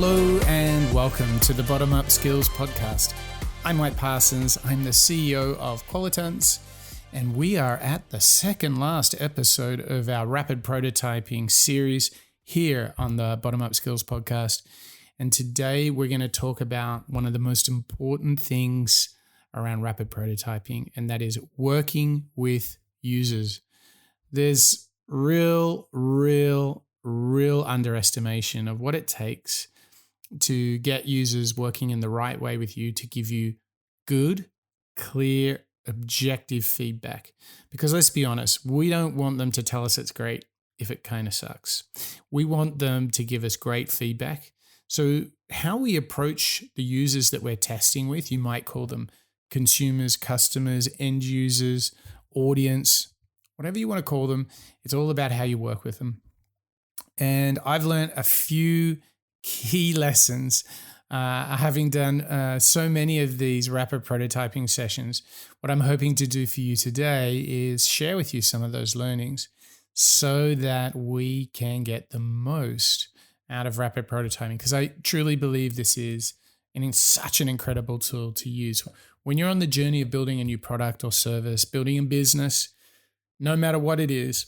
Hello and welcome to the Bottom Up Skills Podcast. I'm Mike Parsons. I'm the CEO of Qualitance, and we are at the second last episode of our rapid prototyping series here on the Bottom Up Skills Podcast. And today we're going to talk about one of the most important things around rapid prototyping, and that is working with users. There's real underestimation of what it takes to get users working in the right way with you to give you good, clear, objective feedback. Because let's be honest, we don't want them to tell us it's great if it kind of sucks. We want them to give us great feedback. So how we approach the users that we're testing with, you might call them consumers, customers, end users, audience, whatever you want to call them, it's all about how you work with them. And I've learned a few key lessons having done so many of these rapid prototyping sessions. What I'm hoping to do for you today is share with you some of those learnings so that we can get the most out of rapid prototyping, because I truly believe this is such an incredible tool to use. When you're on the journey of building a new product or service, building a business, no matter what it is,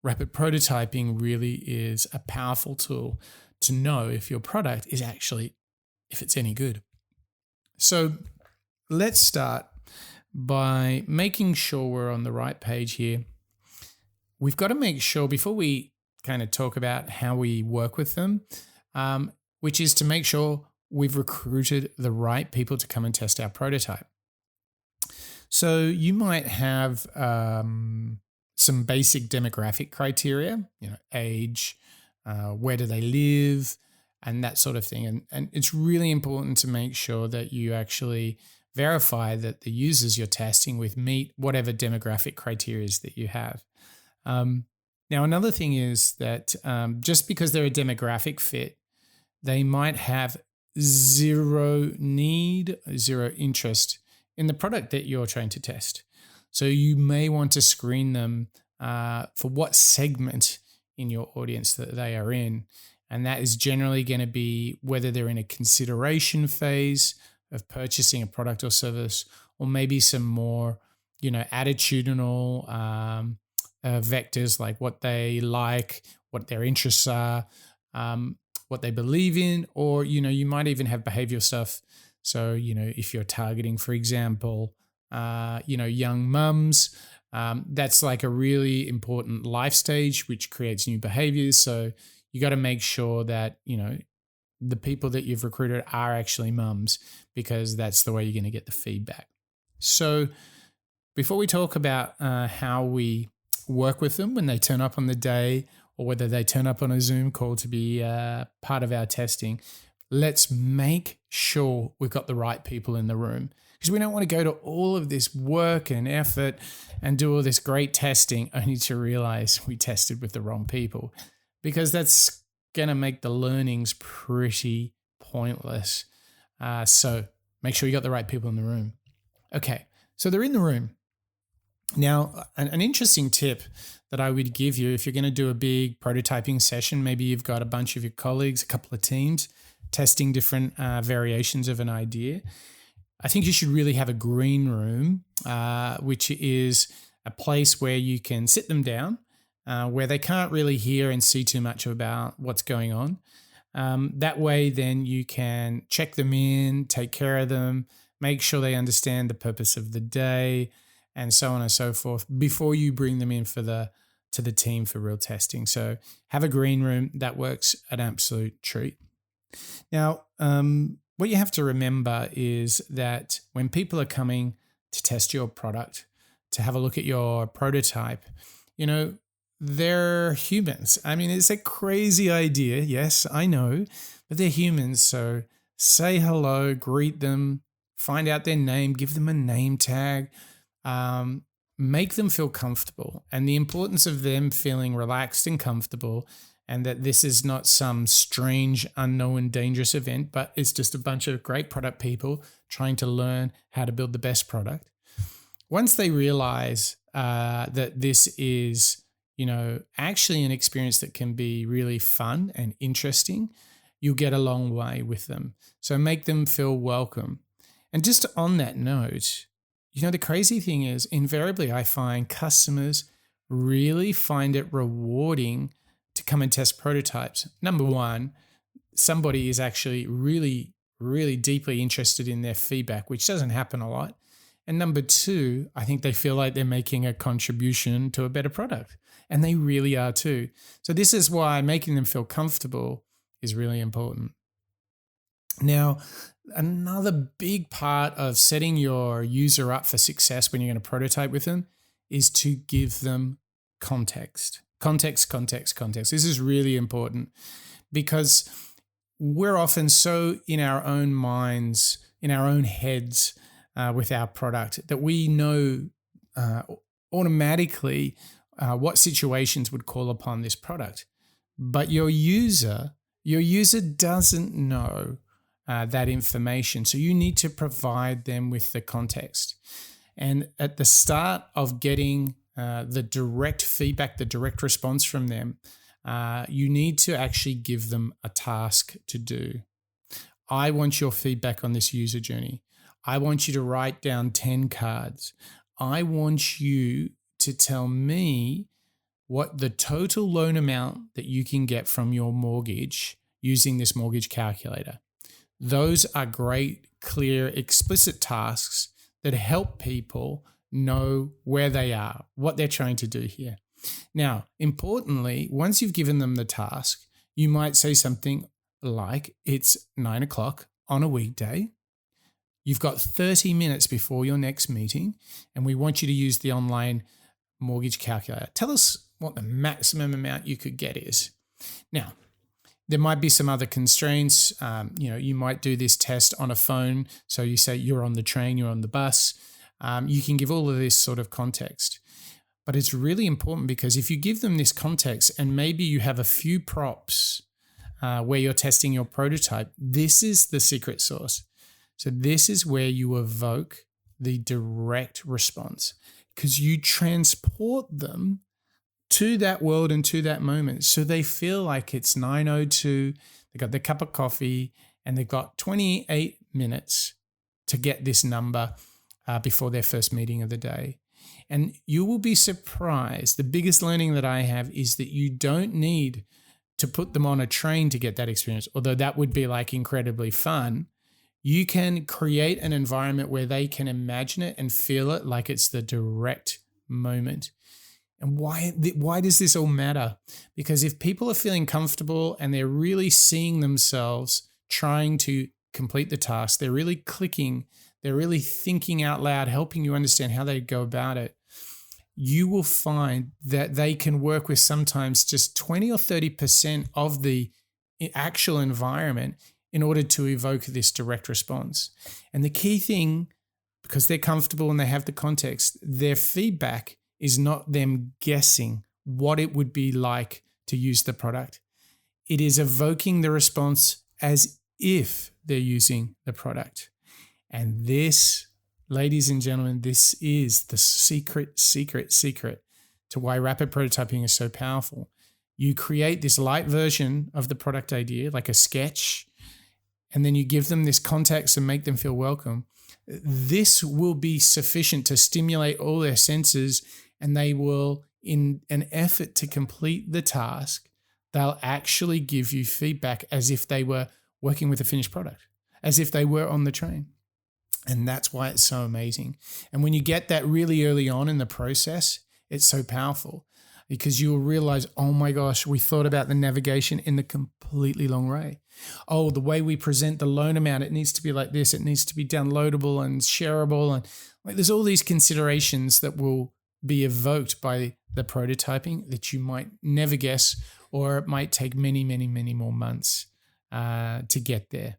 rapid prototyping really is a powerful tool to know if your product is actually, if it's any good. So let's start by making sure we're on the right page here. We've got to make sure before we kind of talk about how we work with them, which is to make sure we've recruited the right people to come and test our prototype. So you might have some basic demographic criteria, age, where do they live, and that sort of thing. And it's really important to make sure that you actually verify that the users you're testing with meet whatever demographic criteria that you have. Now, another thing is that just because they're a demographic fit, they might have zero need, zero interest in the product that you're trying to test. So you may want to screen them for what segment in your audience that they are in. And that is generally going to be whether they're in a consideration phase of purchasing a product or service, or maybe some more, attitudinal vectors like what they like, what their interests are, what they believe in, or, you might even have behavioral stuff. So, if you're targeting, for example, young mums, that's like a really important life stage, which creates new behaviors. So you got to make sure that, the people that you've recruited are actually mums, because that's the way you're going to get the feedback. So before we talk about how we work with them when they turn up on the day, or whether they turn up on a Zoom call to be part of our testing, let's make sure we've got the right people in the room, because we don't want to go to all of this work and effort and do all this great testing only to realize we tested with the wrong people, because that's going to make the learnings pretty pointless. So make sure you got the right people in the room. Okay, so they're in the room. Now, an interesting tip that I would give you if you're going to do a big prototyping session, maybe you've got a bunch of your colleagues, a couple of teams, testing different variations of an idea. I think you should really have a green room, which is a place where you can sit them down, where they can't really hear and see too much about what's going on. That way, then you can check them in, take care of them, make sure they understand the purpose of the day, and so on and so forth, before you bring them in to the team for real testing. So have a green room. That works an absolute treat. Now, what you have to remember is that when people are coming to test your product, to have a look at your prototype, they're humans. I mean, it's a crazy idea. Yes, I know, but they're humans. So say hello, greet them, find out their name, give them a name tag, make them feel comfortable. And the importance of them feeling relaxed and comfortable, and that this is not some strange, unknown, dangerous event, but it's just a bunch of great product people trying to learn how to build the best product. Once they realize that this is, actually an experience that can be really fun and interesting, you'll get a long way with them. So make them feel welcome. And just on that note, the crazy thing is, invariably, I find customers really find it rewarding to come and test prototypes. Number one, somebody is actually really, really deeply interested in their feedback, which doesn't happen a lot. And number two, I think they feel like they're making a contribution to a better product. And they really are too. So this is why making them feel comfortable is really important. Now, another big part of setting your user up for success when you're going to prototype with them is to give them context. Context. This is really important because we're often so in our own minds, in our own heads with our product that we know automatically what situations would call upon this product. But your user doesn't know that information. So you need to provide them with the context. And at the start of getting the direct feedback, the direct response from them, you need to actually give them a task to do. I want your feedback on this user journey. I want you to write down 10 cards. I want you to tell me what the total loan amount that you can get from your mortgage using this mortgage calculator. Those are great, clear, explicit tasks that help people know where they are, what they're trying to do here. Now, importantly, once you've given them the task, you might say something like, it's 9 o'clock on a weekday. You've got 30 minutes before your next meeting, and we want you to use the online mortgage calculator. Tell us what the maximum amount you could get is. Now, there might be some other constraints. You might do this test on a phone. So you say you're on the train, you're on the bus. You can give all of this sort of context. But it's really important because if you give them this context and maybe you have a few props where you're testing your prototype, this is the secret sauce. So this is where you evoke the direct response because you transport them to that world and to that moment. So they feel like it's 9:02, they got their cup of coffee, and they've got 28 minutes to get this number before their first meeting of the day. And you will be surprised. The biggest learning that I have is that you don't need to put them on a train to get that experience, although that would be like incredibly fun. You can create an environment where they can imagine it and feel it like it's the direct moment. And why does this all matter? Because if people are feeling comfortable and they're really seeing themselves trying to complete the task, they're really clicking, they're really thinking out loud, helping you understand how they go about it, you will find that they can work with sometimes just 20 or 30% of the actual environment in order to evoke this direct response. And the key thing, because they're comfortable and they have the context, their feedback is not them guessing what it would be like to use the product. It is evoking the response as if they're using the product. And this, ladies and gentlemen, this is the secret to why rapid prototyping is so powerful. You create this light version of the product idea, like a sketch, and then you give them this context and make them feel welcome. This will be sufficient to stimulate all their senses, and they will, in an effort to complete the task, they'll actually give you feedback as if they were working with a finished product, as if they were on the train. And that's why it's so amazing. And when you get that really early on in the process, it's so powerful because you will realize, oh my gosh, we thought about the navigation in the completely wrong way. Oh, the way we present the loan amount, it needs to be like this. It needs to be downloadable and shareable. And like, there's all these considerations that will be evoked by the prototyping that you might never guess, or it might take many, many, many more months to get there.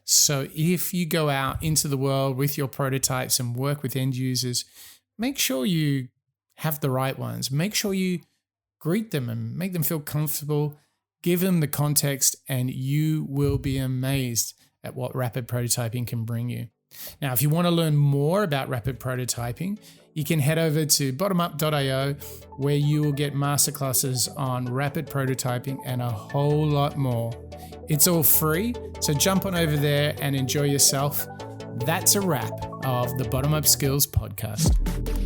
So if you go out into the world with your prototypes and work with end users, make sure you have the right ones. Make sure you greet them and make them feel comfortable. Give them the context, and you will be amazed at what rapid prototyping can bring you. Now, if you want to learn more about rapid prototyping, you can head over to bottomup.io, where you will get masterclasses on rapid prototyping and a whole lot more. It's all free, so jump on over there and enjoy yourself. That's a wrap of the Bottom Up Skills podcast.